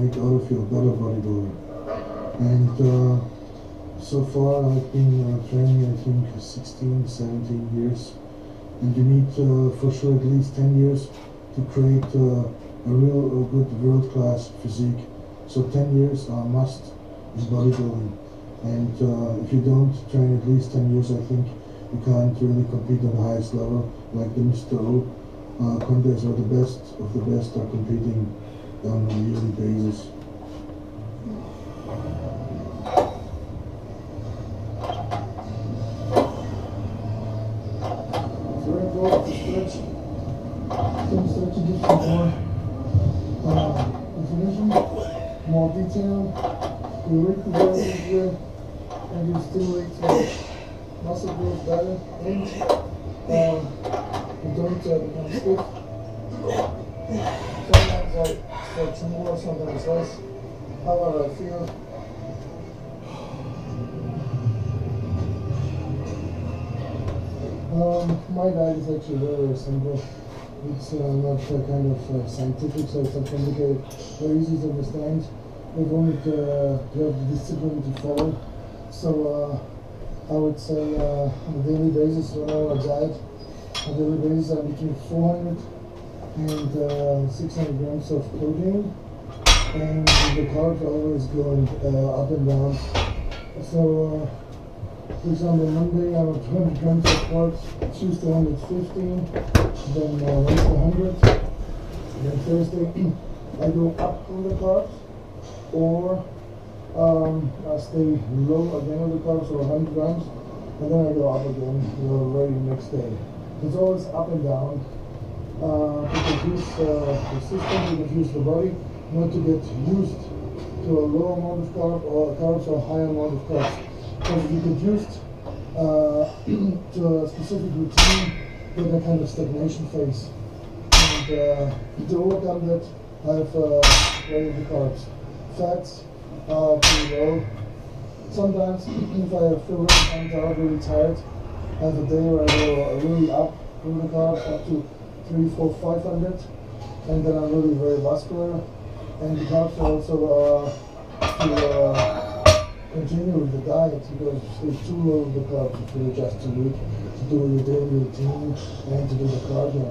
make out of you a better bodybuilder. And so far I've been training, I think, 16, 17 years. And you need for sure at least 10 years to create a real good world-class physique. So 10 years are a must in bodybuilding. And if you don't train at least 10 years, I think you can't really compete on the highest level, like the Mr. O contest, or the best of the best are competing on a yearly basis. It's very important to stretch. Some stretching gives you more definition, more detail, you recuperate easier, and you stimulate muscle growth better, and you don't become stiff. Sometimes I stretch more, sometimes less. However I feel. My diet is actually very, very simple. It's not kind of scientific, so it's not complicated. Very easy to understand. We wanted to have the discipline to follow. So I would say on a daily basis, when I diet, on a daily basis I'm between 400 and 600 grams of protein, and the carbs are always going up and down. So for example, Monday I'm at 200 grams of carbs, Tuesday 115, then Wednesday 100, then Thursday I go up on the carbs, or I stay low again on the carbs, or 100 grams, and then I go up again the very next day. It's always up and down. To confuse the system, to confuse the body, not to get used to a low amount of carbs or a high amount of carbs. Because if you get used to a specific routine, you get a kind of stagnation phase. And to overcome that, I have varied the carbs. Fats are pretty low. Sometimes, if I feel really tired, I have a day where I go really up with the carbs, up to 300, 400, 500, and then I'm really very muscular. And the carbs are also to continue with the diet, because it's too low with the carbs if you're just too weak to do your daily routine and to do the cardio.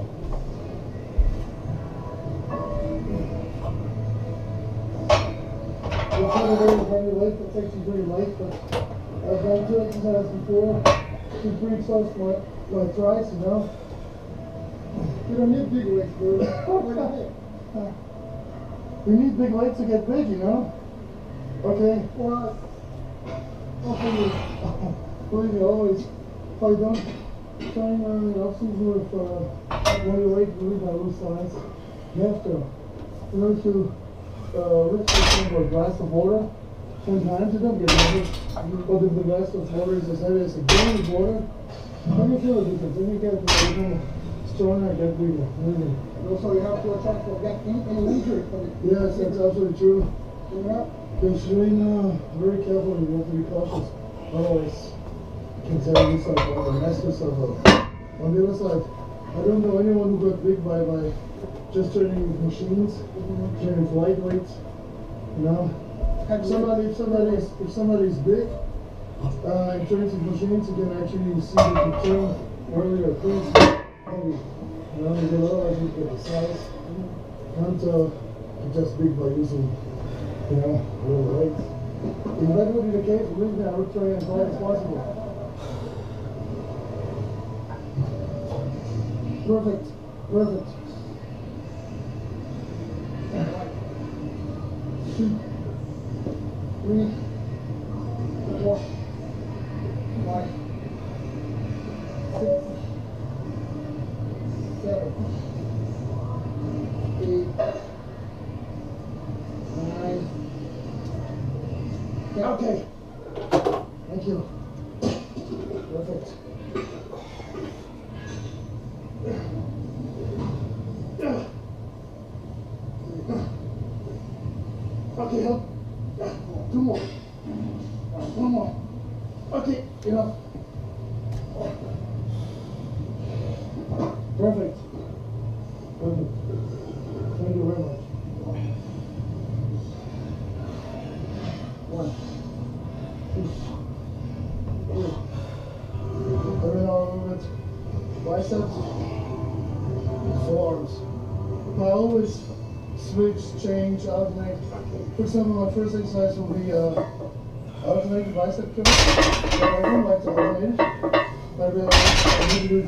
It's not very late, it's actually pretty late, but I've done 2 exercises before to pre-exhaust my tries, you know. You don't need big weights, bro. You need big weights to get big, you know? Okay, well, believe me, always, if I don't train in the off-season with body weight, really I lose size. You have to. You know, to lift a glass of water, sometimes you don't get heavy, but if the glass of water is as heavy as a gallon of water, then you feel a difference, then you get a little stronger, get bigger, really. Also, you have to watch for getting any injury. Yes, that's absolutely true. Yeah. Because really very careful, you have to be cautious. Otherwise, you can tear yourself up or mess yourself up. On the other side, I don't know anyone who got big by just training with machines, training with lightweights. You know, if somebody is big and trains with machines, you can actually see that you turn earlier things heavy. You know, you otherwise you get the size. And just big by using, you know, real weights. If that would be the case, believe me, I would try as hard as possible. Perfect. Perfect. 2, 3, 4, 5, 6, 7, 8, 9. Okay. Thank you. Perfect. Okay, help. 2 more. 1 more. Okay, enough. Perfect. Perfect. Thank you very much. one. Every now and then, biceps, forearms. I always switch, change, alternate. For example, my first exercise will be alternating bicep curls. So I don't like to alternate. I realize I need to do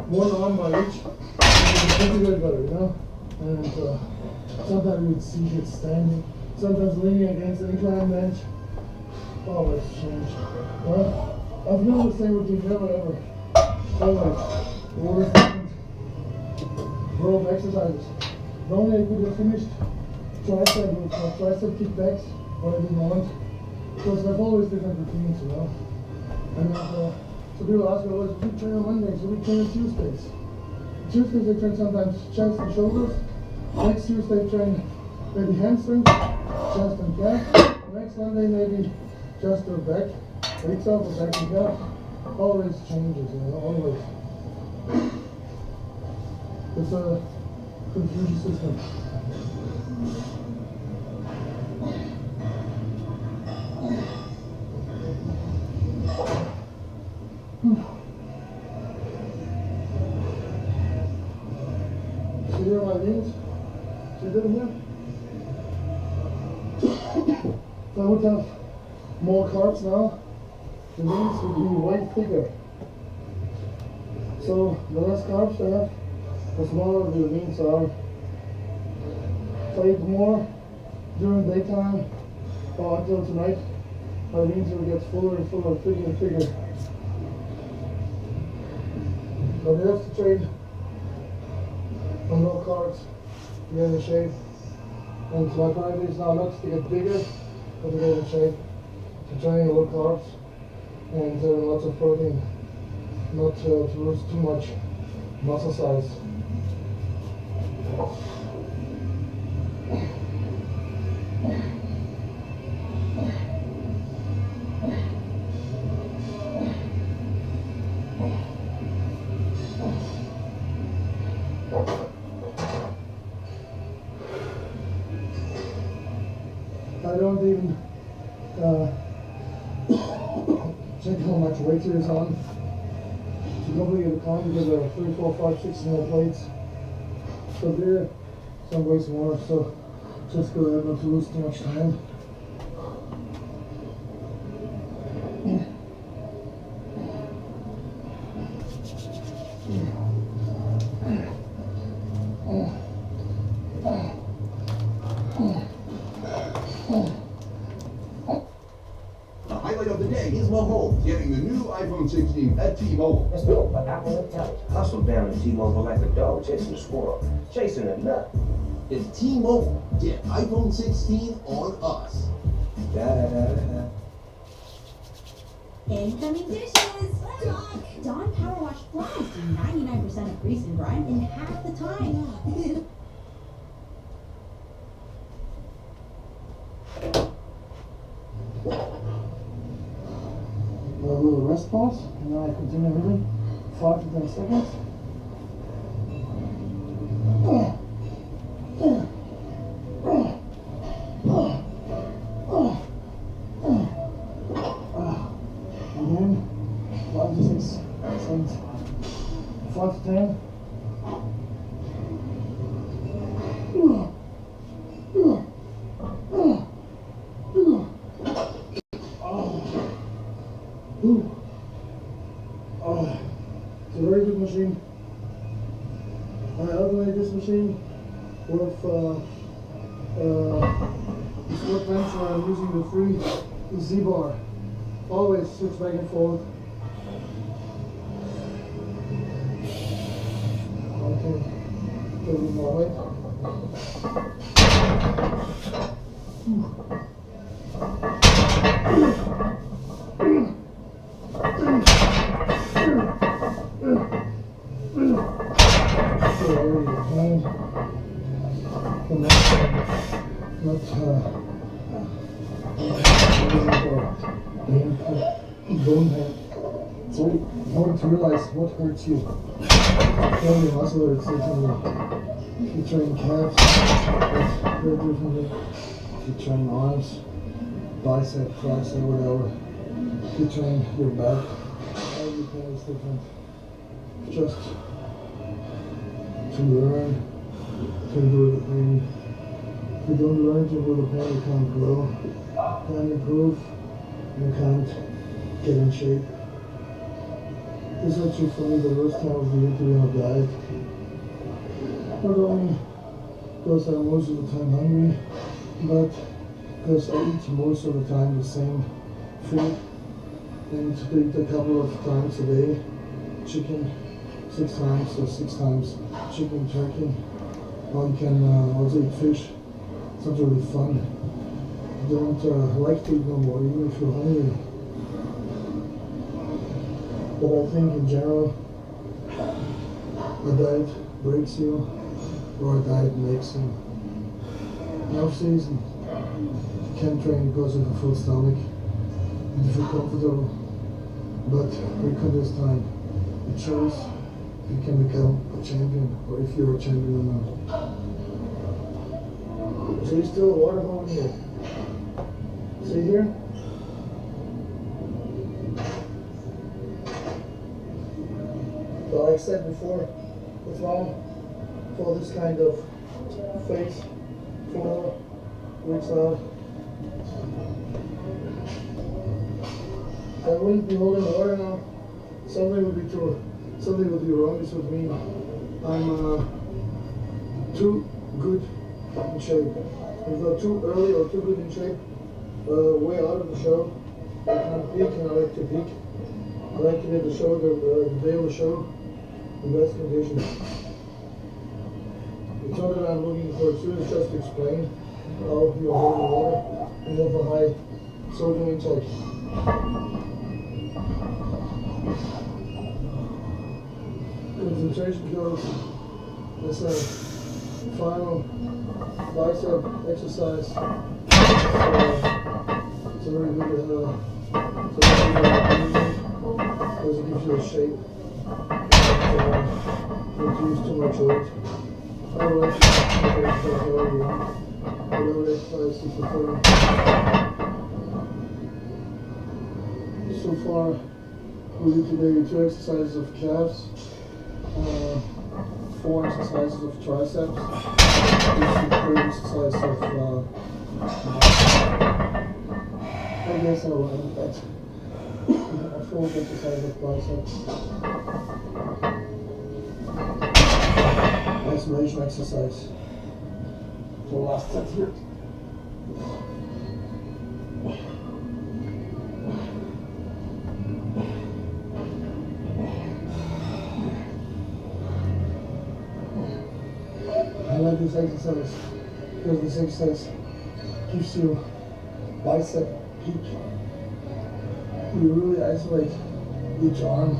one arm by each. It's way better, you know? And sometimes you would see it standing, sometimes leaning against an incline bench. Always change. Well, I've known the same routine never ever. Always. Or different rope exercises. Normally I could have finished tricep with my tricep kickbacks, but I didn't want. Because I've always different routines, you know. And so people ask me, well, we train on Mondays, we train on Tuesdays. Tuesdays I train sometimes chest and shoulders. Next Tuesday I train maybe hamstrings, chest and calf. Next Monday maybe chest or back, weights up or back and calf. Always changes, you know, always. It's a confusion system. See here my leans? See them here? If I would have more carbs now, the leans would be way thicker. So the less carbs I have, the smaller the leans are. If I eat more during daytime or until tonight, my leans will get fuller and fuller, thicker and thicker. But you have to train on low carbs to get in shape. And my priority is now not to get bigger, but to get in shape. To train low carbs and lots of protein, not to lose too much muscle size. I don't even check how much weight there is on. It's normally get a count because there are 3, 4, 5, 6 more plates. So there, some weighs more, so just go ahead not to lose too much time. Of the day is Mahomes getting the new iPhone 16 at T-Mobile. Let's go for Apple Intelligence. Hustle down in T-Mobile like a dog chasing a squirrel, chasing a nut. It's T-Mobile. Get iPhone 16 on us. Da-da-da-da. Incoming dishes! Dawn Power Wash flies to 99% of grease and grime in half the time. A little rest pause, and then I continue moving 5 to 10 seconds. Again, 5 to 6 seconds. 5 to 10. It's a very good machine. I alternate this machine with the squat bench where I'm using the free Z-bar. Always switch back and forth. Okay, a little more weight. Bone pain. It's very important to realize what hurts you. Every muscle hurts differently. If you train calves, it's very differently. If you train arms, bicep, tricep, whatever. You train your back. Every pain is different. Just to learn to endure the pain. If you don't learn to endure the pain, you can't grow, can't improve, you can't get in shape. This is actually for me the worst time of the year to be on a diet. Not only because I'm most of the time hungry, but because I eat most of the time the same food, and to eat a couple of times a day, chicken 6 times or 6 times chicken, turkey, or you can also eat fish. It's not really fun. You don't like to eat no more, even if you're hungry. But I think in general, a diet breaks you, or a diet makes you. In off-season, you can train because of a full stomach, and you feel comfortable, but recon this time, it shows you can become a champion, or if you're a champion or not. So you still a water hole here. See here? So like I said before, what's wrong for this kind of face 4 weeks out? I wouldn't be holding water now. Something would be wrong with me. I'm too good in shape. If I'm too early or too good in shape, way out of the show, I can't peak, and I like to peak. I like to get the show, the day of the show, in best condition. It's not that I'm looking for it, it's just to explain how you're holding water and have a high sodium intake. Concentration goes as a final bicep exercise. It's a very good because it gives you a shape. Don't use too much weight. Otherwise, you can exercise however you want. Whatever exercise you prefer. So far, we did today 2 exercises of calves. 4 exercises of triceps, each 3 exercises of I guess I will end that. A 4 exercise of biceps. Isolation exercise. So last set here. I like this exercise because this exercise gives you bicep peak. You really isolate each arm.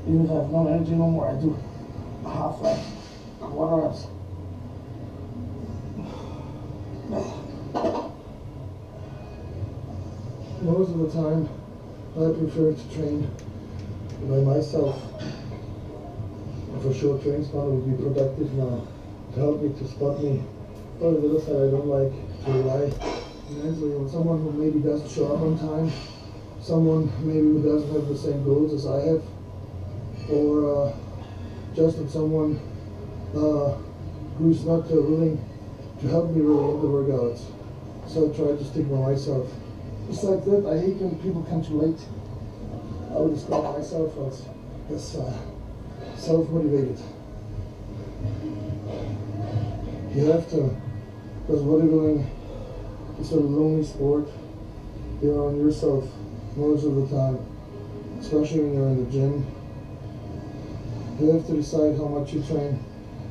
Even if I have no energy no more, I do half rep, quarter reps. Most of the time, I prefer to train by myself. For sure, training partner would be productive now to help me, to spot me. But on the other side, I don't like to rely mentally on someone who maybe doesn't show up on time, someone maybe who doesn't have the same goals as I have, or just on someone who's not willing to help me really in the workouts. So I try to stick by myself. Besides that, I hate when people come too late. I would describe myself as self-motivated. You have to, because bodybuilding is a lonely sport. You're on yourself most of the time, especially when you're in the gym. You have to decide how much you train.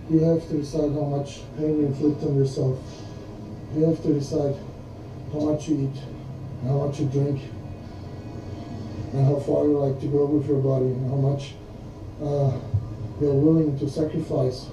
You have to decide how much pain you inflict on yourself. You have to decide how much you eat, and how much you drink, and how far you like to go with your body, and how much you're willing to sacrifice.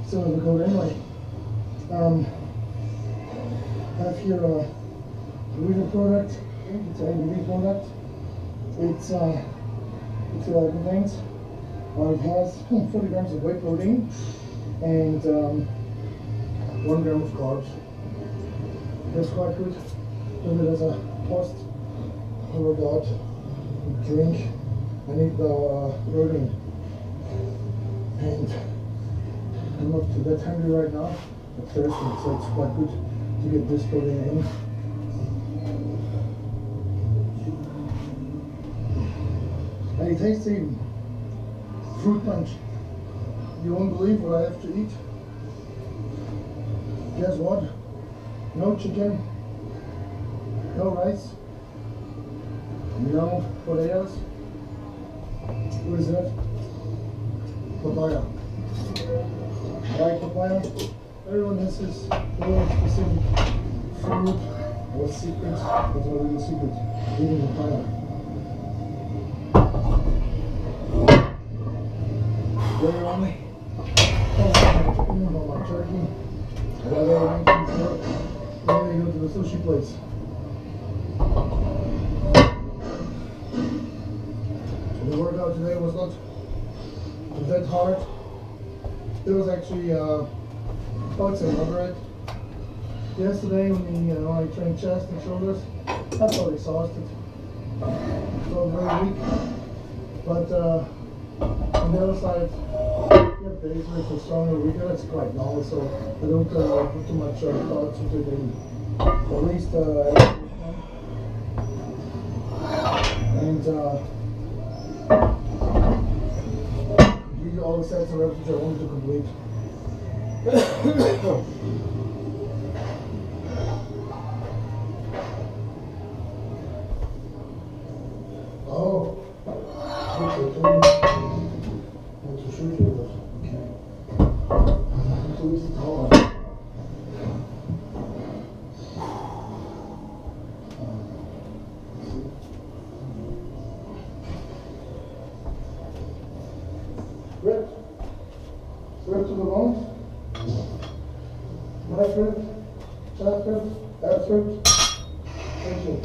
Still have a coat anyway. I have here a reader product. It's a reader product. It contains, or it has 40 grams of whey protein and 1 gram of carbs. That's quite good. Then it has a post-workout drink. I need the protein. And I'm not that hungry right now, but thirsty, so it's quite good to get this protein in. And it tastes even. Fruit punch. You won't believe what I have to eat. Guess what? No chicken, no rice, no potatoes. What is that? Papaya. I like papaya. Everyone has his little specific fruit or secret. That's my little secret. Eating papaya. Very only. On my turkey. I got everything pork. And then I go to the sushi place. The workout today was not that hard. It was actually, I would say moderate. Yesterday when I trained chest and shoulders, I felt exhausted. Felt very weak. But on the other side, you have days where it's stronger or weaker. That's quite normal, so I don't put too much thoughts into it. At least complete all the sets and reps which I wanted to complete. Oh, want to shoot you with. Okay. Too easy to hold on. Rip. Rip to the bones. Back rip. Chest rip. Abs rip. Thank you.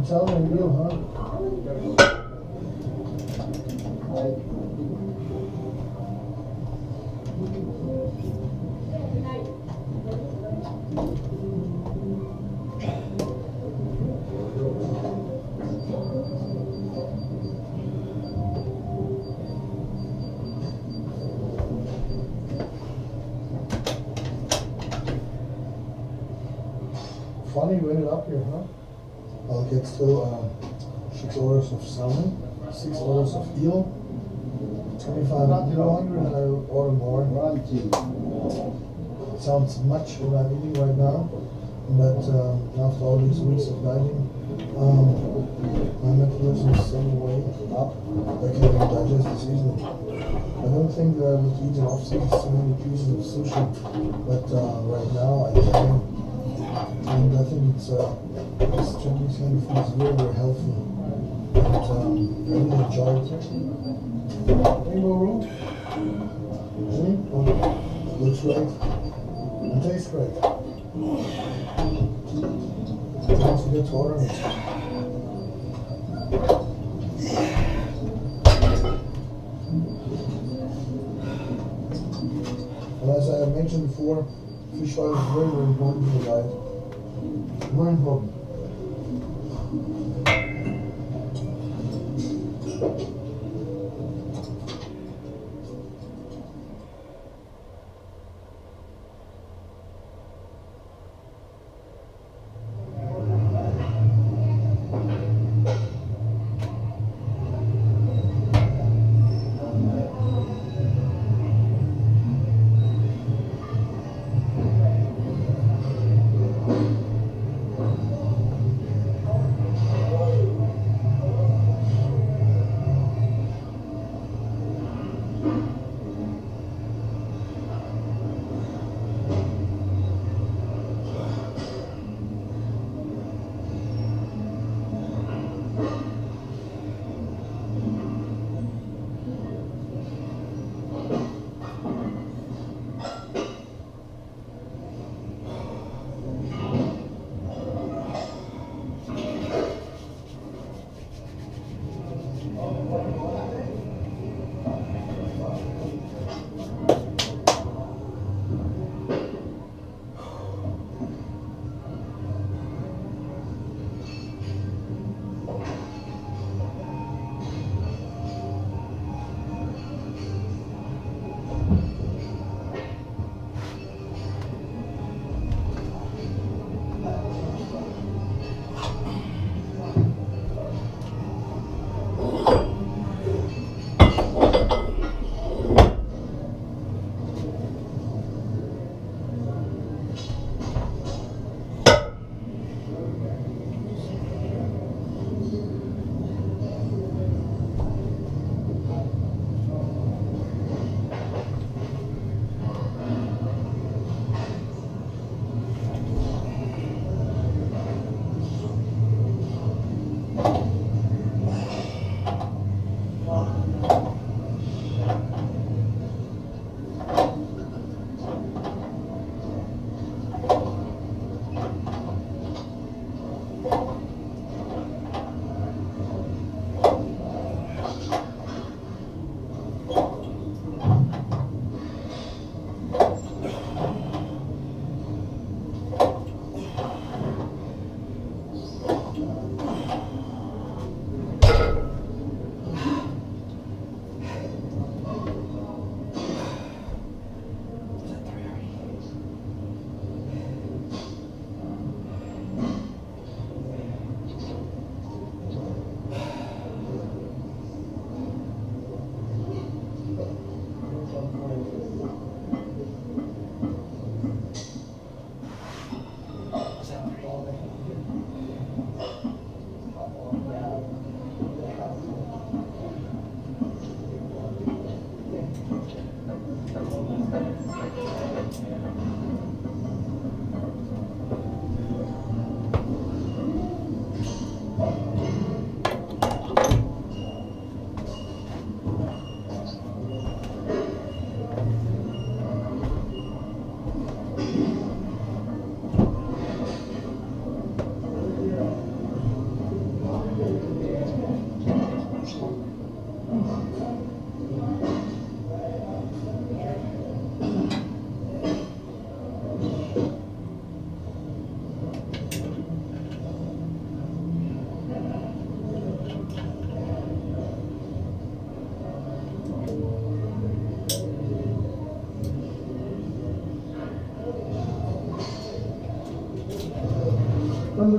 Italian grill, huh? Funny, we ended up here, huh? I'll get still 6 orders of salmon, 6 orders of eel, 25 kilo hungry, and I'll order more. It sounds much what I'm eating right now, but after all these weeks of dieting, my metabolism is so way up that I can even digest this easily. I don't think that I would eat in off-season so many pieces of sushi, but right now I can. And I think it's this Chinese kind of food is very, very healthy. And I really enjoy it. Rainbow roll. Looks great. And tastes great. Don't forget to order it. And as I mentioned before, fish oil is very, very important for the diet. Very important.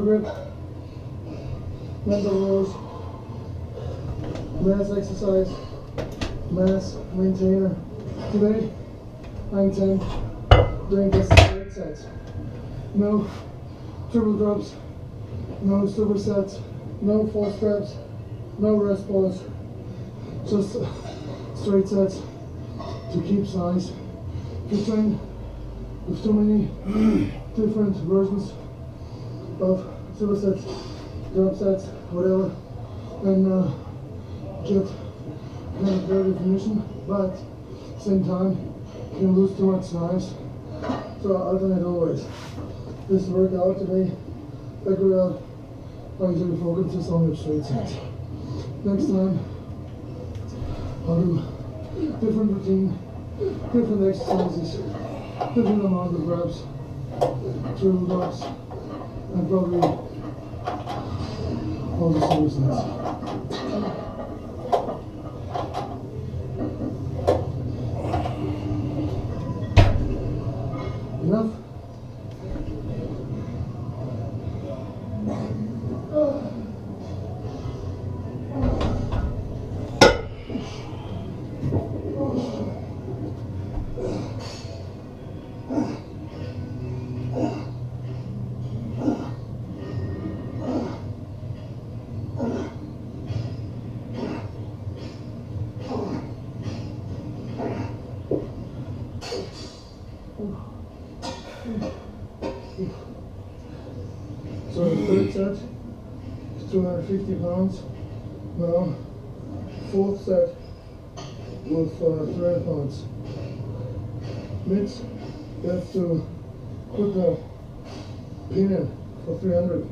grip, mental rows, mass exercise, mass maintainer. Today I'm 10, doing this 8 sets. No triple drops, no supersets, no false straps, no rest pause, just straight sets to keep size. If you train with too many different versions of supersets, drop sets, whatever, and get kind of better definition, but at the same time you can lose too much size. So I alternate always. This workout today, back workout, I usually focus just on the straight sets. Next time I'll do different routine, different exercises, different amount of reps, triple drops, and probably all the supersets. Enough? So the third set is 250 pounds. Now, fourth set with 300 pounds. Mids, you have to put the pin in for 300.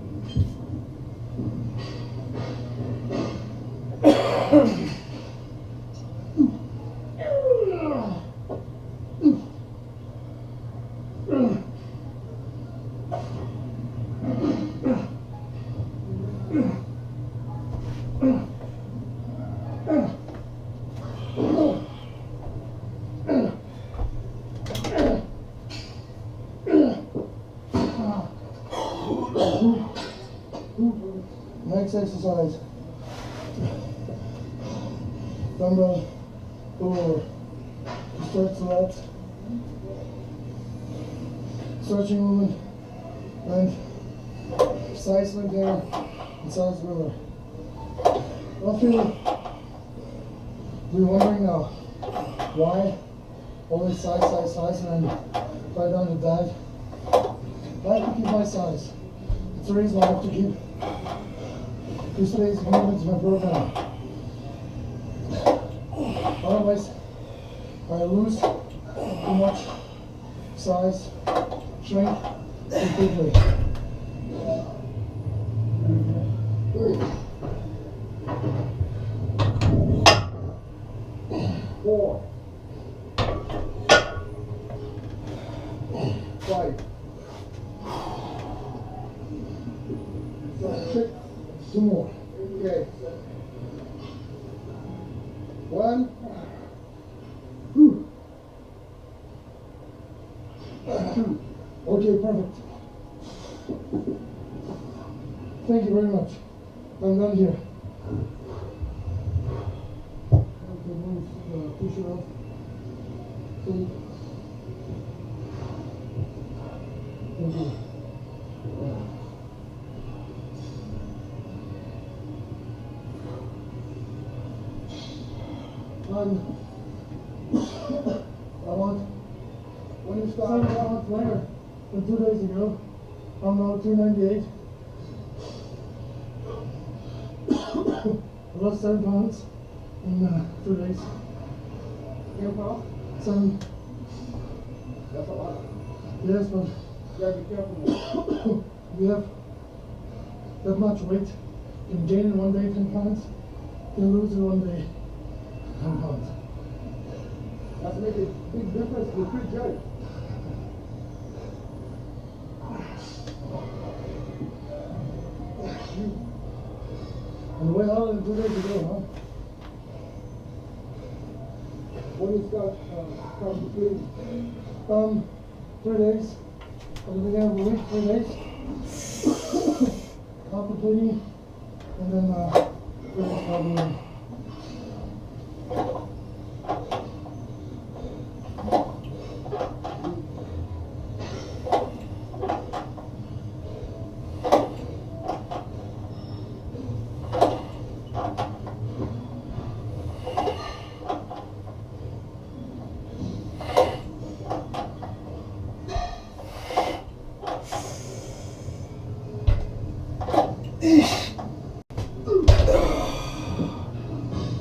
Next exercise, dumbbell over, stretch the lats, stretching movement, and size maintainer and size mover. I feel you're wondering now, why always size, and then right down to dive. I have to keep my size. It's the reason I have to keep this basic movements in my program. Otherwise, I lose too much size, shrink too quickly. 4, 5, 6, 2 more. Okay. 1, 2. Okay, perfect. Thank you very much. I'm done here. Okay, move, push it off. Thank you. When you start 7 pounds lighter than 2 days ago, I'm now 298. I lost 7 pounds in 2 days. 7. That's a lot. Yes, but You gotta be careful. we have that much weight. You can gain in 1 day 10 pounds, you can lose in 1 day 10 pounds. That's making a big difference in the pre-judge. And way harder than 2 days ago, When you start competing, 3 days. At the beginning of the week, 3 days. completely, and then bring it probably in.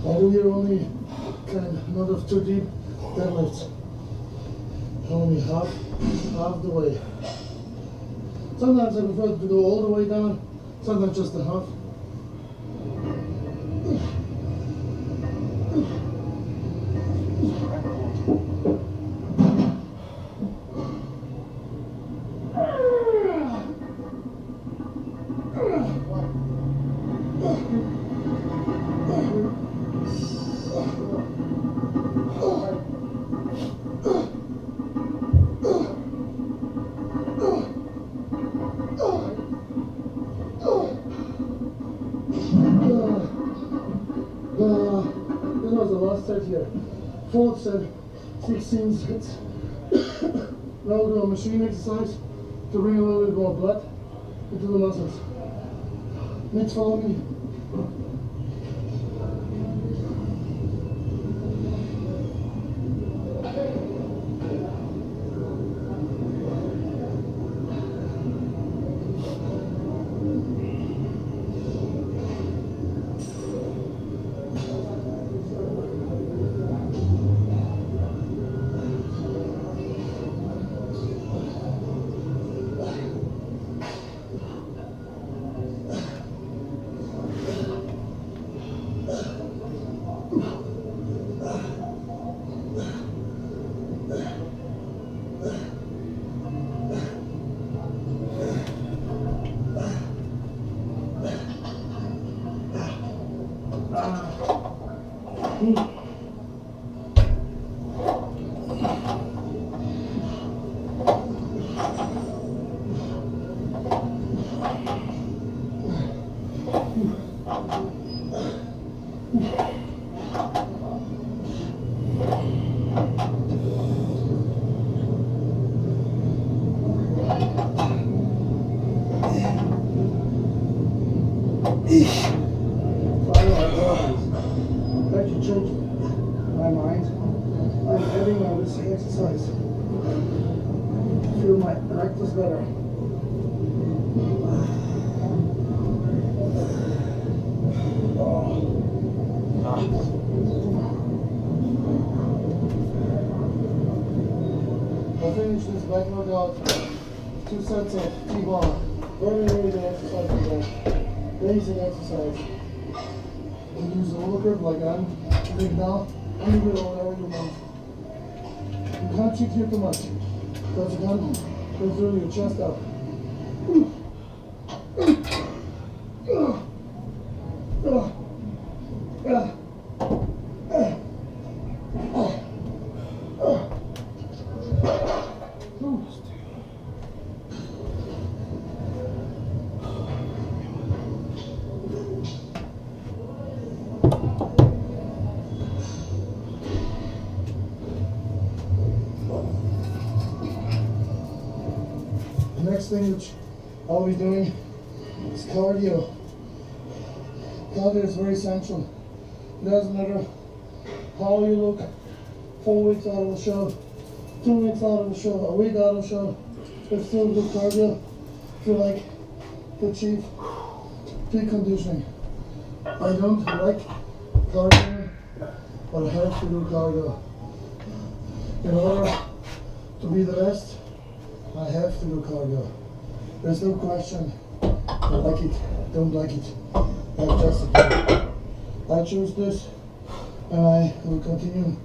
I do here only kind of not of too deep deadlifts. Only half the way. Sometimes I prefer to go all the way down, sometimes just a half. That was the last set here. Fourth set, 16 sets. Now we'll do a machine exercise to bring a little bit more blood into the muscles. Next, follow me. That should change my mind. I'm adding on this exercise. Feel my rectus better. I'll finish this back workout. 2 sets of T-bar. Very good exercise today. Basic exercise. You can use the overgrip like I'm doing now. And you do it whatever you want. You can't cheat here too much. Because you can't go through your chest up. The next thing which I'll be doing is cardio. Cardio is very essential. It doesn't matter how you look, 4 weeks out of the show, 2 weeks out of the show, a week out of the show, but still do cardio if you like to achieve peak conditioning. I don't like cardio, but I have to do cardio. In order to be the best, I have to do cardio. There's no question. I like it, don't like it. I've justified it. I choose this and I will continue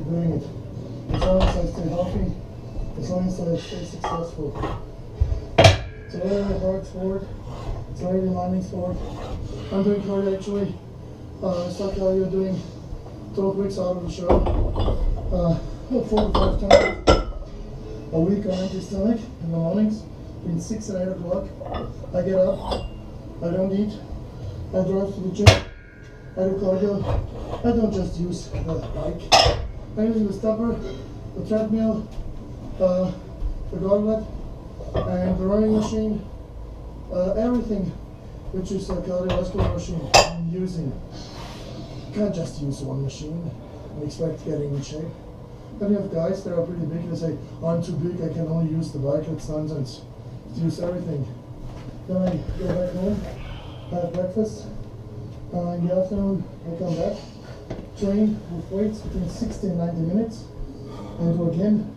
doing it. As long as I stay healthy, as long as I stay successful. It's a very hard sport. It's a very demanding sport. I'm doing cardio actually. I start cardio doing 12 weeks out of the show. 4 to 5 times a week on empty stomach in the mornings between 6 and 8 o'clock. I get up, I don't eat. I drive to the gym. I do cardio. I don't just use the bike. I use the stepper, the treadmill, the gauntlet, and the running machine. Everything which is a cardiovascular machine I'm using. You can't just use one machine and expect getting in shape. Then you have guys that are pretty big, they say, I'm too big, I can only use the bike. It's nonsense. Use everything. Then I go back home, have breakfast. In the afternoon, I come back, train with weights between 60 and 90 minutes, and do again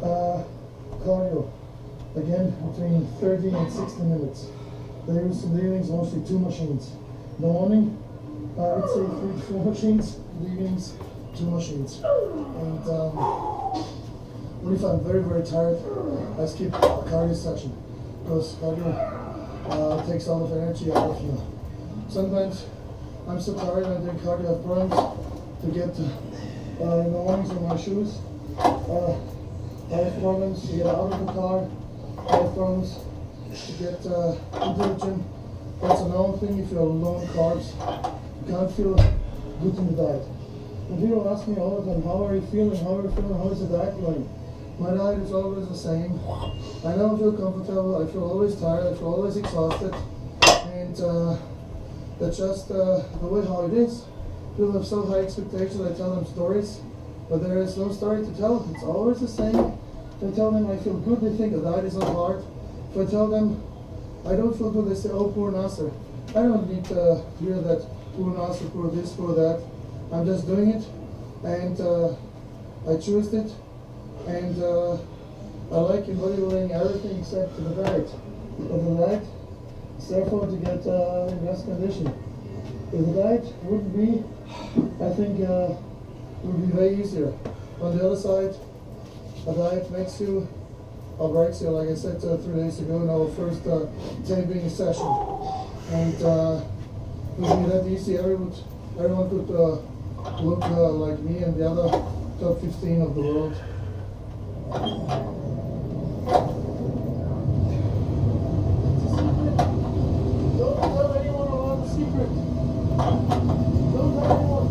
cardio, again between 30 and 60 minutes. They use in the evenings mostly 2 machines. In the morning, I would say 3 to 4 machines. In the evenings, 2 machines. And what if I'm very, very tired, I skip a cardio session, because cardio takes a lot of energy out of you. Sometimes I'm so tired and I do cardio, I have problems to get in the mornings with my shoes. I have problems to get out of the car. I have problems to get into the gym. That's a normal thing if you're low on carbs. You can't feel good in the diet. And people ask me all the time, how are you feeling? How are you feeling? How is the diet going? My diet is always the same. I never feel comfortable. I feel always tired. I feel always exhausted. And that's just the way how it is. People have so high expectations, I tell them stories, but there is no story to tell. It's always the same. If I tell them I feel good, they think the diet is not hard. If I tell them I don't feel good, they say, oh, poor Nasser. I don't need to hear that, poor Nasser, poor this, poor that. I'm just doing it, and I choose it, and I like in bodybuilding everything except the diet. But the diet is therefore to get in best condition. If the diet wouldn't be, I think it would be way easier. On the other side, a diet makes you or breaks you, like I said 3 days ago in our first taping session. And it would be that easy. Everyone could look like me and the other top 15 of the world. Don't tell anyone about the secret. Don't tell anyone.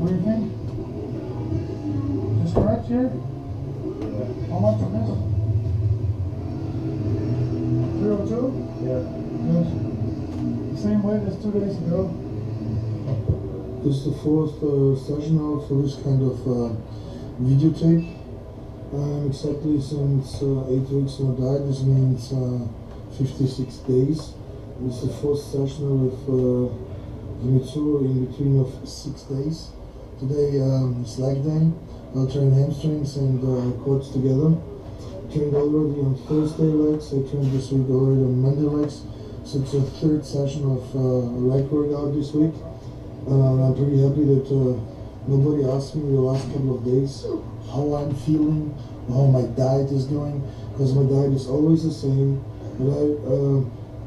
What do you think? Just correct here? How much of this? 302? Yeah. Good. Same weight as 2 days ago. This is the 4th session now for this kind of video tape. Exactly since 8 weeks on a diet, this means 56 days. This is the 4th session with Mitsu in between of 6 days. Today is leg day. I'll train hamstrings and quads together. Trained already on Thursday legs. I trained this week already on Monday legs. So it's a 3rd session of leg workout this week. I'm pretty happy that nobody asked me the last couple of days how I'm feeling, how my diet is going, because my diet is always the same.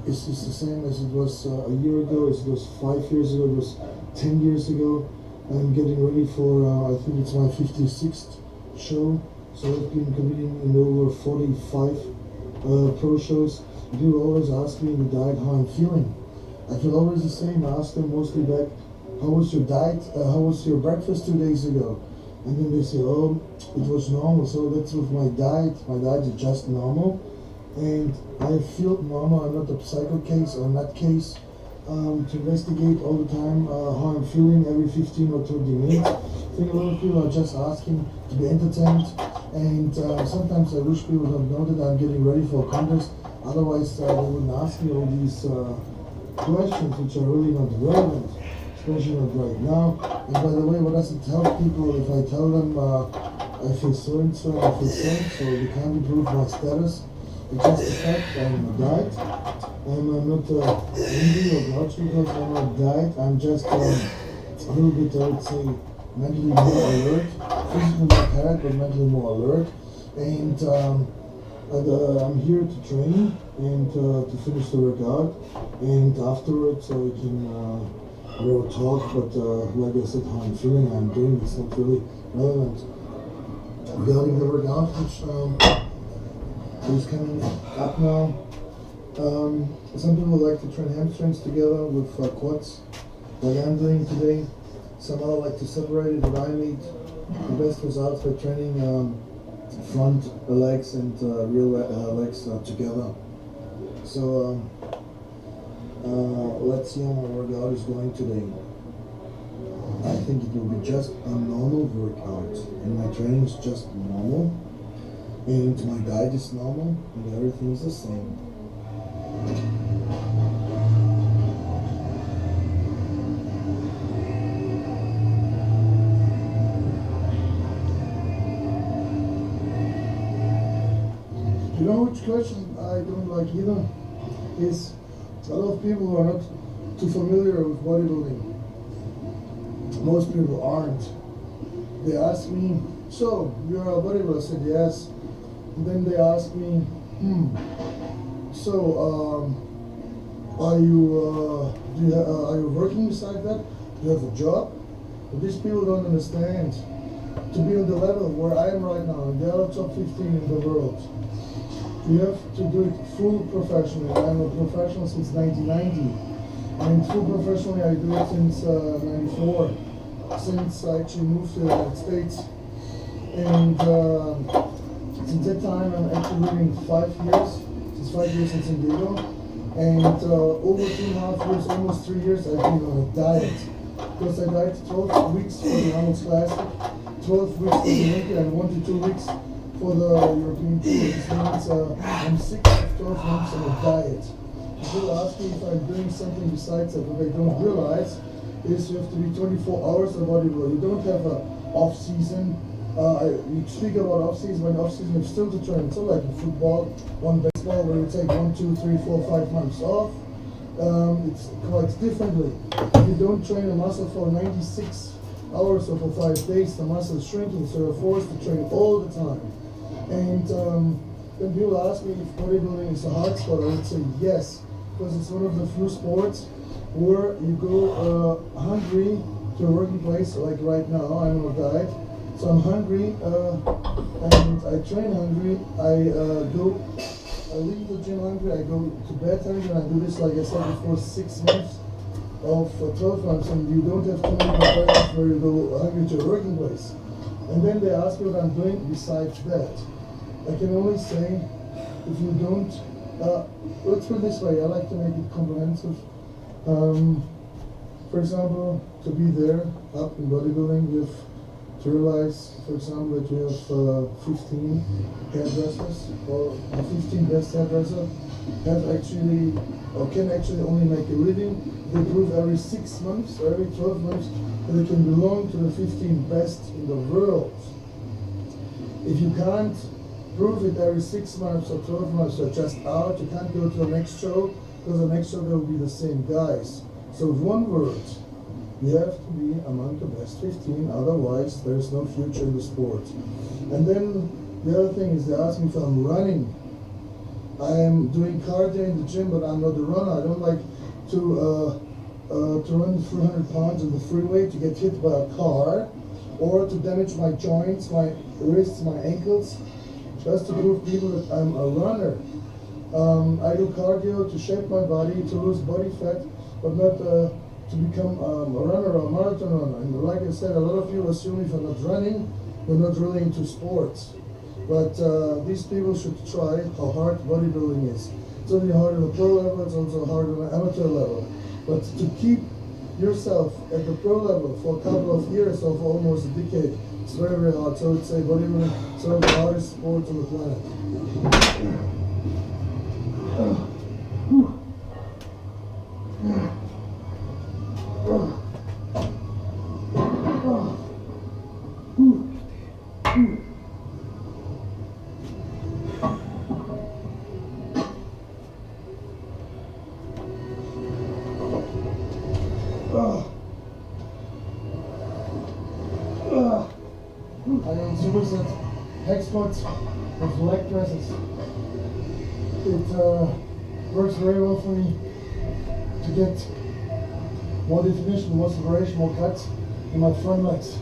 It's the same as it was a year ago, as it was 5 years ago, it was 10 years ago. I'm getting ready for, I think it's my 56th show. So I've been competing in over 45 pro shows. People always ask me in the diet how I'm feeling. I feel always the same. I ask them mostly back, how was your diet, how was your breakfast 2 days ago? And then they say, oh, it was normal. So that's with my diet. My diet is just normal. And I feel normal. I'm not a psycho case or nut case to investigate all the time how I'm feeling every 15 or 20 minutes. I think a lot of people are just asking to be entertained. And sometimes I wish people don't know that I'm getting ready for a contest. Otherwise, they wouldn't ask me all these questions which are really not relevant, especially not right now. And by the way, what does it help people if I tell them I feel so and so, I feel so they can't improve my status? It's just the fact I'm on a diet. I'm not angry or grouchy because I'm on a diet. I'm just a little bit, I would say, mentally more alert, physically not tired, but mentally more alert. And I'm here to train and to finish the workout, and afterwards we can talk. But like I said, how I'm feeling, how I'm doing, it's not really relevant. Regarding the workout, which is coming up now. Some people like to train hamstrings together with quads, like I'm doing today. Some other like to separate it, but I made the best results by training front legs and rear legs together. So let's see how my workout is going today. I think it will be just a normal workout, and my training is just normal, and my diet is normal, and everything is the same. You know which question I don't like either? Is a lot of people who are not too familiar with bodybuilding. Most people aren't. They ask me, so you're a bodybuilder? I said yes. And then they ask me, so are you working beside that? Do you have a job? But these people don't understand. To be on the level where I am right now, and they are top 15 in the world, you have to do it full professionally. I'm a professional since 1990. And full professionally I do it since 94. Since I actually moved to the United States. And since that time I'm actually living 5 years. Since 5 years in San Diego. And over 2.5 years, almost 3 years, I've been on a diet. Because I dieted 12 weeks for the Arnold Classic, 12 weeks for the Olympia, and 1 to 2 weeks for the European Tour. This means I'm 6 to 12 months on a diet. People ask me if I'm doing something besides that. What they don't realize is you have to be 24 hours a bodybuilder. You don't have an off season. You speak about off season. When off season, you're still to train. It's not like in football, one baseball, where you take 1, 2, 3, 4, 5 months off. It's quite differently. If you don't train a muscle for 96 hours or for 5 days, the muscle is shrinking, so you're forced to train all the time. And when people ask me if bodybuilding is a hard sport, I would say yes, because it's one of the few sports where you go hungry to a working place. Like right now, I'm on a diet, so I'm hungry and I train hungry. I leave the gym hungry, I go to bed hungry, and I do this, like I said before, 6 months of 12 months, and you don't have too many competitions where you go hungry to a working place. And then they ask me what I'm doing besides that. I can only say, if you don't, let's put it this way, I like to make it comprehensive. For example, to be there, up in bodybuilding, you have to realize, for example, that we have 15 hairdressers, or the 15 best hairdressers have actually, or can actually only make a living. They prove every 6 months, or every 12 months, that they can belong to the 15 best in the world. If you can't prove it every 6 months or 12 months, you're just out. You can't go to the next show, because the next show there will be the same guys. So with one word, you have to be among the best 15, otherwise there's no future in the sport. And then the other thing is, they ask me if I'm running. I am doing cardio in the gym, but I'm not a runner. I don't like to run 300 pounds on the freeway to get hit by a car, or to damage my joints, my wrists, my ankles, just to prove people that I'm a runner. I do cardio to shape my body, to lose body fat, but not to become a runner or a marathon runner. And like I said, a lot of people assume if I'm not running, you're not really into sports. But these people should try how hard bodybuilding is. It's only hard on the pro level, it's also hard on the amateur level. But to keep yourself at the pro level for a couple of years or for almost a decade, it's very, very hard. So I would say bodybuilding is one of the hardest sports on the planet. squats with leg presses. It works very well for me to get more definition, more separation, more cuts in my front legs.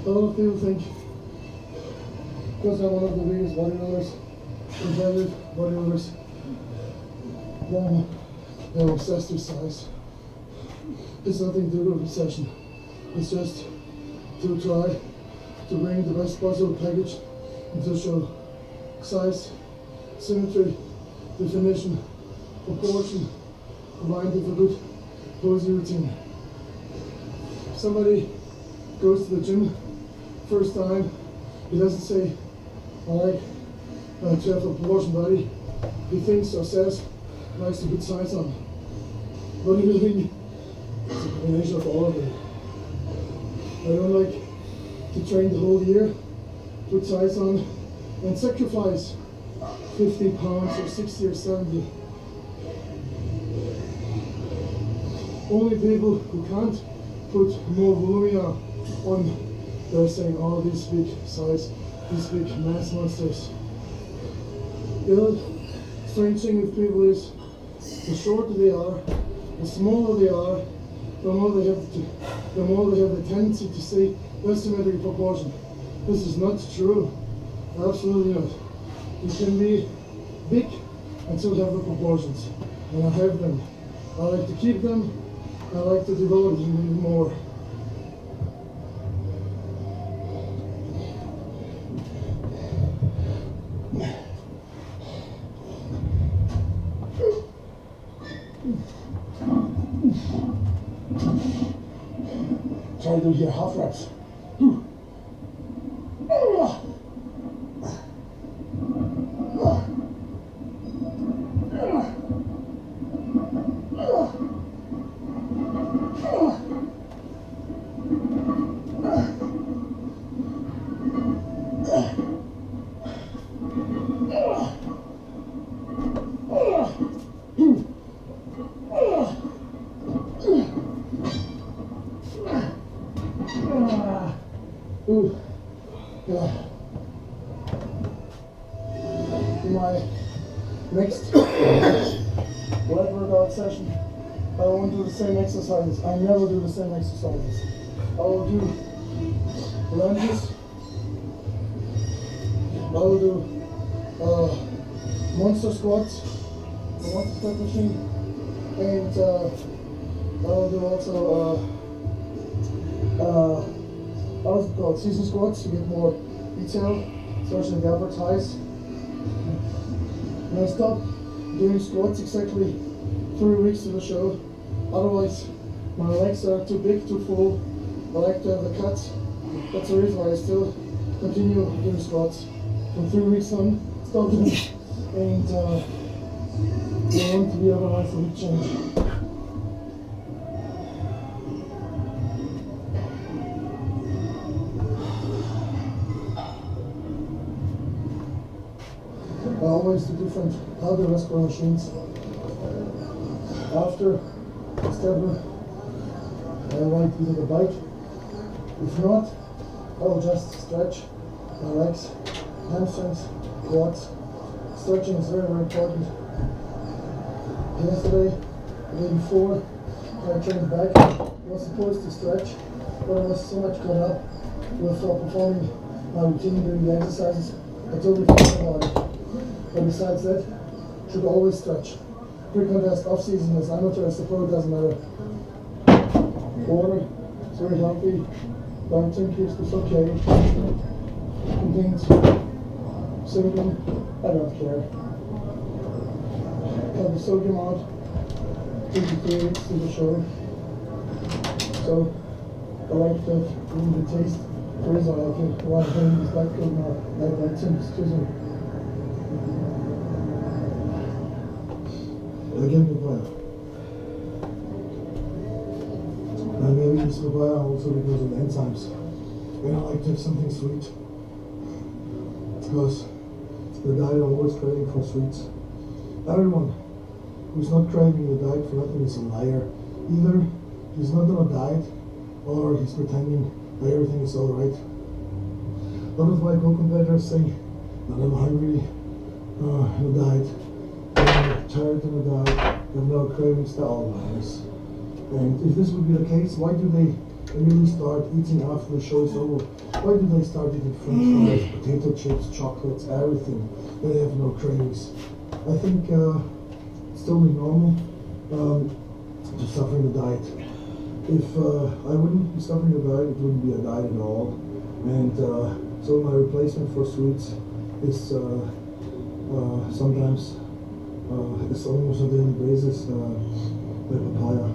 A lot of people think, because I'm one of the biggest bodybuilders, competitive bodybuilders, then they're obsessed with size. It's nothing to do with obsession. It's just to try to bring the best possible package and to show size, symmetry, definition, proportion, combined with a good posing routine. If somebody goes to the gym first time, he doesn't say, I like to have a proportion body. He thinks or says, likes to put size on. Bodybuilding is a combination of all of them. I don't like to train the whole year, put size on, and sacrifice 50 pounds or 60 or 70. Only people who can't put more volumina on, they're saying, oh, these big size, these big mass monsters. The other strange thing with people is, the shorter they are, the smaller they are, the more they have the tendency to say asymmetric proportion. This is not true. Absolutely not. You can be big and still have the proportions. And I have them. I like to keep them. I like to develop them even more. Try to do here half reps. In my next leg workout session, I won't do the same exercises. I never do the same exercises. I will do lunges. I will do monster squats, the monster squat machine, and I'll do also what's it called, season squats to get more detail, especially the upper thighs. And I stopped doing squats exactly 3 weeks to the show. Otherwise, my legs are too big, too full. I like to have the cuts. That's the reason why I still continue doing squats. From 3 weeks on, stop doing it. And I want to be otherwise a big change. I always do different cardiovascular machines. After stepper, I ride either the bike. If not, I'll just stretch my legs, hamstrings, quads. Stretching is very, very important. Yesterday, the day before, I trained back. I was supposed to stretch, but I was so much caught up with performing my routine, doing the exercises. I totally forgot about it. But besides that, should always stretch. Pre-contest, off-season, as amateur, as a pro, it doesn't matter. Water, it's very healthy. Biotin keeps this okay. Contains sodium, I don't care. Cut the sodium out, 23 weeks to the show. So, I like to have really the taste. The reason I like it, one thing is like Biotin, excuse me. Again, papaya. And maybe use papaya also because of the enzymes. And I like to have something sweet. Because the diet I'm always craving for sweets. Everyone who's not craving the diet for nothing is a liar. Either he's not on a diet or he's pretending that everything is alright. A lot of my co-competitors say that I'm hungry in a diet. Tired in the diet, they have no cravings, they're all liars. And if this would be the case, why do they immediately start eating after the show is over? Why do they start eating french fries, potato chips, chocolates, everything? They have no cravings. I think it's totally normal to suffer in the diet. If I wouldn't be suffering the diet, it wouldn't be a diet at all. And so my replacement for sweets is sometimes it's almost on a daily basis, the papaya.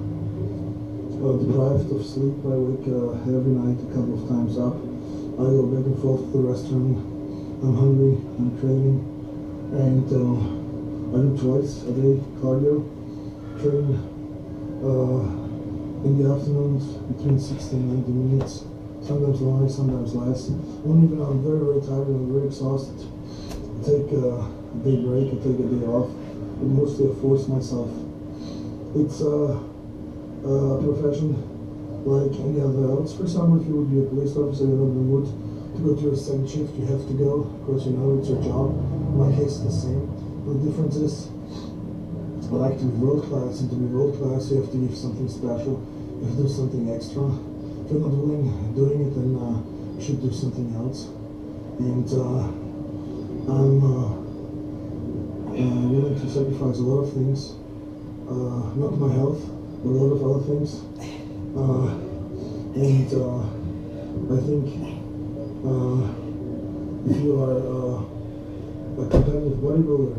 Deprived of sleep, I wake every night a couple of times up. I go back and forth to the restaurant. I'm hungry, I'm craving, and I do twice a day cardio. Train in the afternoons between 60 and 90 minutes. Sometimes longer, sometimes less. Only when I'm very, very tired and very exhausted, I take a day break, I take a day off. But mostly I force myself. It's a profession like any other else. For example, if you would be a police officer, you're not in the mood to go to your second shift, you have to go because you know it's your job. In my case, it's the same. The difference is I like to be world class, and to be world class, you have to give something special, you have to do something extra. If you're not willing doing it, then you should do something else. And I'm willing to sacrifice a lot of things, not my health, but a lot of other things. And I think if you are a competitive bodybuilder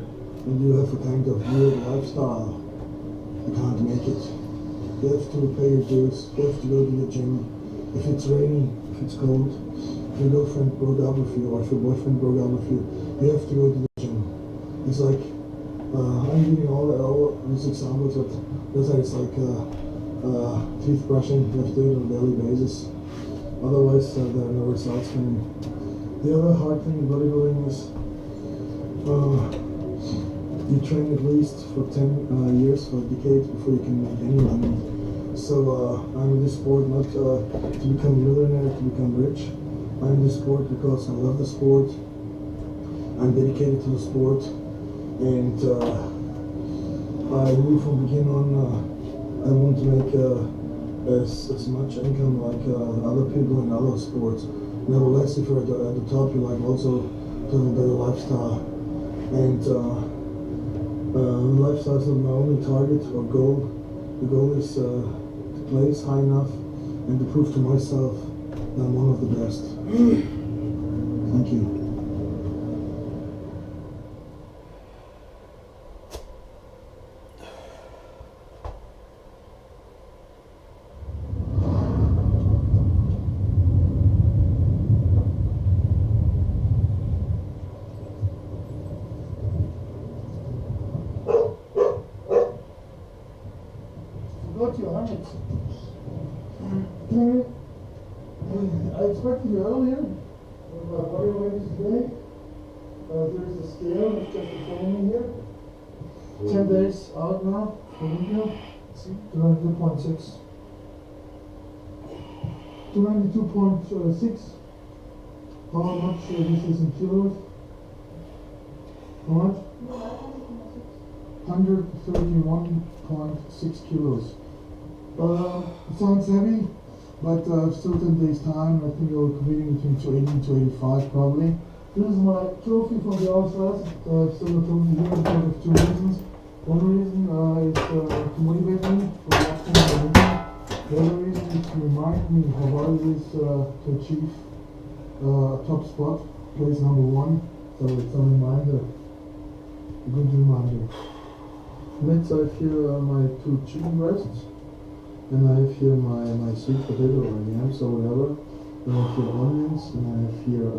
and you have a kind of weird lifestyle, you can't make it. You have to pay your dues, you have to go to the gym. If it's raining, if it's cold, if your girlfriend broke up with you or if your boyfriend broke up with you, you have to go to the gym. It's like, I'm giving all these examples, but it's like teeth brushing, you have to do it on a daily basis. Otherwise, there are no results coming. The other hard thing in bodybuilding is you train at least for 10 years, for a decade, before you can make any money. So I'm in this sport not to become a millionaire, to become rich. I'm in this sport because I love the sport. I'm dedicated to the sport. And I knew from the beginning on I want to make as much income like other people in other sports. Nevertheless, if you're at the top, you like also to have a better lifestyle. And lifestyle is not my only target or goal. The goal is place high enough and to prove to myself that I'm one of the best. Thank you. Go to your hundreds. I expected you earlier. My body weight is today. There's a scale, it's just a phone here. 10 days out now. See, 292.6. 292.6. How much this is in kilos? How much? 131.6 kilos. It sounds heavy, but still 10 days time. I think I'll be competing between 280 to 85 probably. This is my trophy from the outside. Still a trophy here because of two reasons. One reason is to motivate me for the upcoming Olympics. The other reason is to remind me how hard it is to achieve a top spot, place number 1. So it's a reminder, a good reminder. Next I have here my 2 chicken breasts, and I have here my sweet potato or yams or whatever. Then I have here onions, and I have here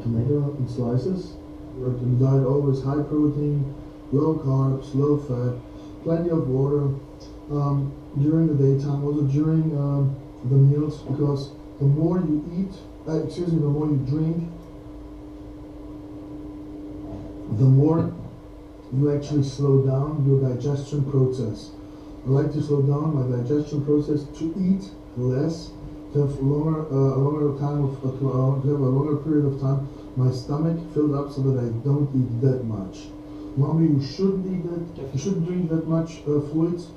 tomato in slices. The diet always high protein, low carbs, low fat, plenty of water during the daytime, also during the meals, because the more you eat, the more you drink, the more you actually slow down your digestion process. I like to slow down my digestion process to eat less, to have a longer period of time my stomach filled up so that I don't eat that much. Normally you shouldn't eat that, you shouldn't drink that much fluids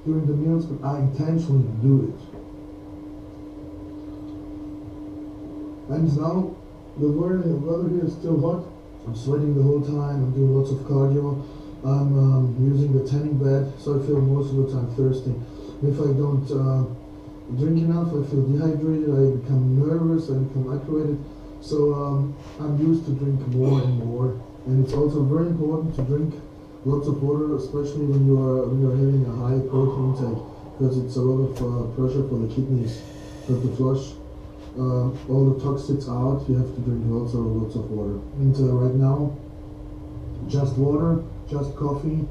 during the meals, but I intentionally do it. And now the weather here is still hot. I'm sweating the whole time, I'm doing lots of cardio, I'm using the tanning bed, so I feel most of the time thirsty. If I don't drink enough, I feel dehydrated, I become nervous, I become aggravated. So I'm used to drink more and more. And it's also very important to drink lots of water, especially when you're having a high protein intake, because it's a lot of pressure for the kidneys. So to flush all the toxins out, you have to drink also lots of water. And right now, just water, just coffee,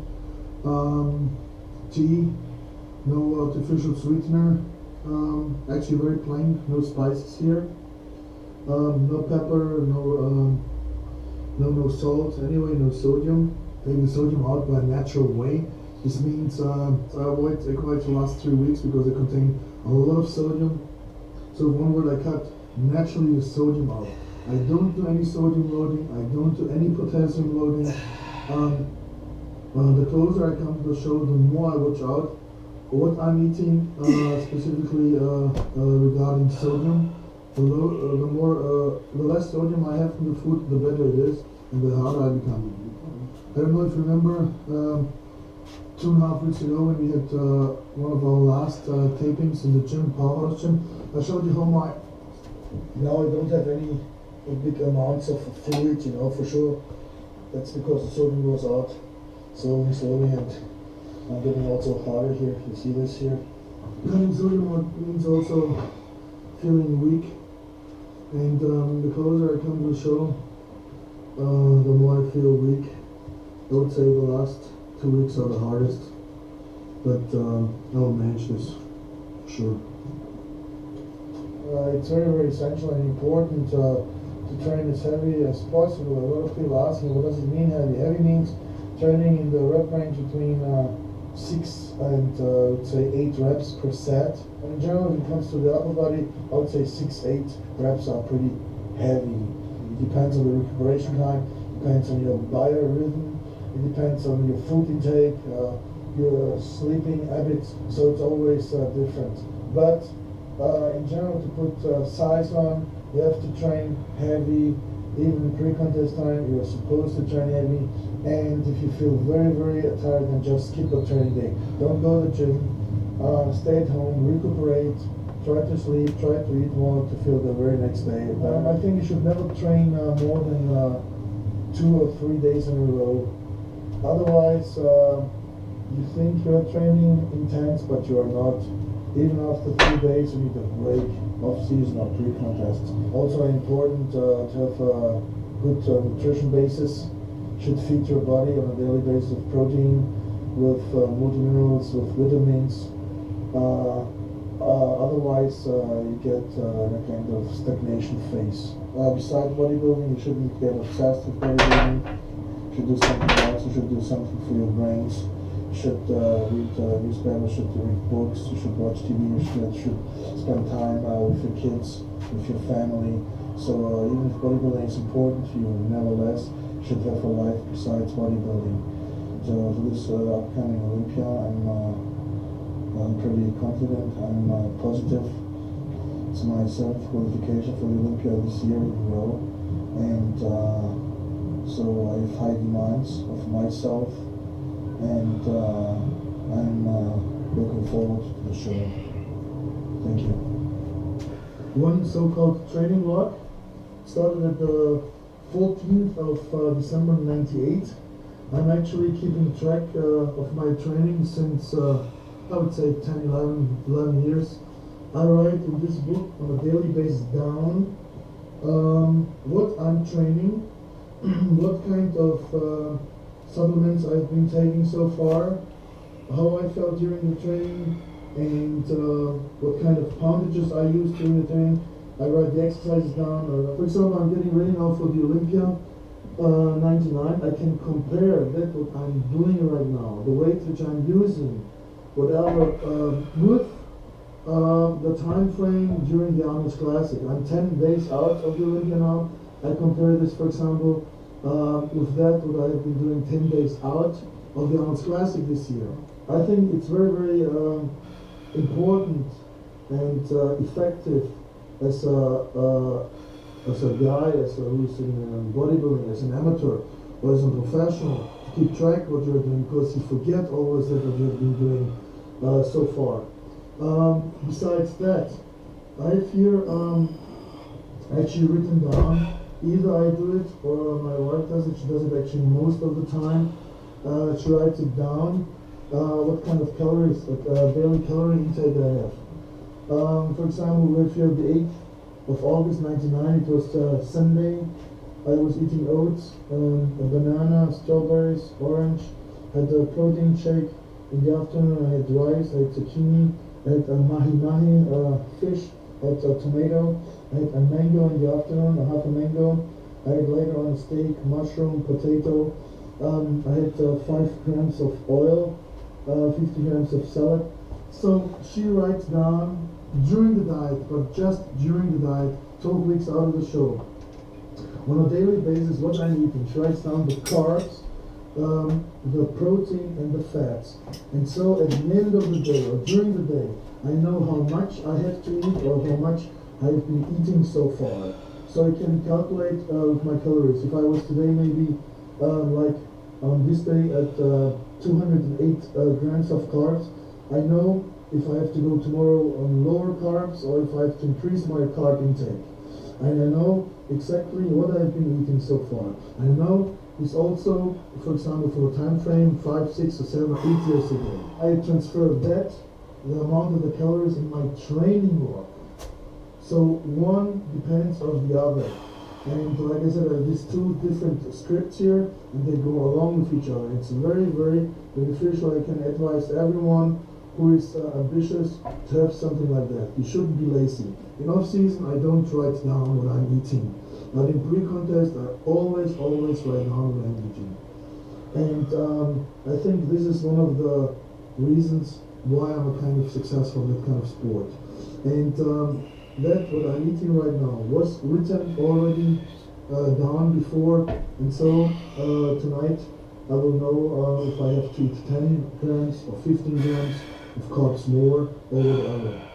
tea, no artificial sweetener, actually very plain, no spices here, no pepper, no salt, anyway, no sodium. Taking the sodium out by a natural way. This means I avoid equinox the last 3 weeks because they contain a lot of sodium. So one word, I cut naturally the sodium out. I don't do any sodium loading, I don't do any potassium loading. The closer I come to the show, the more I watch out what I'm eating, specifically regarding sodium. The less sodium I have in the food, the better it is, and the harder I become. I don't know if you remember 2.5 weeks ago when we had one of our last tapings in the gym, powerhouse gym. I showed you how now I don't have any big amounts of fluid, for sure. That's because the sodium goes out slowly, and I'm getting also harder here. You see this here? Cutting sodium means also feeling weak, and the closer I come to the show, the more I feel weak. I would say the last 2 weeks are the hardest, but I'll manage this, sure. It's very, very essential and important to train as heavy as possible. A lot of people ask me, what does it mean heavy? Heavy means training in the rep range between 6 and say 8 reps per set. And in general, when it comes to the upper body, I would say 6-8 reps are pretty heavy. It depends on the recuperation time, depends on your biorhythm. It depends on your food intake, your sleeping habits, so it's always different. But in general, to put size on, you have to train heavy. Even in pre-contest time, you're supposed to train heavy. And if you feel very, very tired, then just skip a training day. Don't go to the gym. Stay at home, recuperate, try to sleep, try to eat more to feel the very next day. I think you should never train more than 2 or 3 days in a row. Otherwise, you think you're training intense, but you are not. Even after 3 days, you need a break, off-season or pre-contest. Also important to have a good nutrition basis. Should feed your body on a daily basis with protein, with multiminerals, with vitamins. Otherwise, you get in a kind of stagnation phase. Besides bodybuilding, you shouldn't get obsessed with bodybuilding. You should do something else. You should do something for your brains. You should read newspapers. You should read books. You should watch TV. You should spend time with your kids, with your family. So even if bodybuilding is important to you, nevertheless, you should have a life besides bodybuilding. So for this upcoming Olympia, I'm pretty confident, I'm positive. It's my 7th qualification for the Olympia this year in a row, and so I have high demands of myself, and I'm looking forward to the show. Thank you. One so-called training log started at the 14th of December 98. I'm actually keeping track of my training since I would say 10, 11 years. I write in this book on a daily basis down what I'm training, what kind of supplements I've been taking so far, how I felt during the training, and what kind of poundages I used during the training. I write the exercises down. For example, I'm getting ready now for the Olympia 99. I can compare that what I'm doing right now, the weight which I'm using, whatever, with the time frame during the Arnold's Classic. I'm 10 days out of the Olympia now. I compare this, for example, with that what I have been doing 10 days out of the Arnold's Classic this year. I think it's very, very important and effective as a guy, who's in bodybuilding, as an amateur or as a professional, to keep track what you're doing, because you forget always that what you've been doing so far. Besides that, I have here actually written down, either I do it or my wife does it. She does it actually most of the time. She writes it down, what kind of calories, daily calorie intake I have. For example, we have here the 8th of August 99, it was Sunday. I was eating oats, a banana, strawberries, orange, had a protein shake. In the afternoon I had rice, I had zucchini, I had a mahi-mahi fish, I had a tomato, I had a mango in the afternoon, a half a mango. I had later on a steak, mushroom, potato. I had 5 grams of oil, 50 grams of salad. So she writes down during the diet, but just during the diet, 12 weeks out of the show, on a daily basis what I'm eating. She writes down the carbs, the protein and the fats. And so at the end of the day or during the day, I know how much I have to eat or how much I've been eating so far. So I can calculate with my calories. If I was today maybe like on this day at 208 grams of carbs, I know if I have to go tomorrow on lower carbs or if I have to increase my carb intake. And I know exactly what I've been eating so far. I know it's also, for example, for a time frame 5, 6 or 7, 8 years ago. I transfer that, the amount of the calories in my training log. So one depends on the other. And like I said, I have these 2 different scripts here and they go along with each other. It's very, very beneficial. I can advise everyone who is ambitious to have something like that. You shouldn't be lazy. In off season, I don't write down what I'm eating. But in pre-contest, I always write down what I'm eating. And I think this is one of the reasons why I'm a kind of successful in that kind of sport. And that what I'm eating right now was written already down before. And so tonight I will know if I have to eat 10 grams or 15 grams of carbs more or whatever.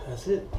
That's it.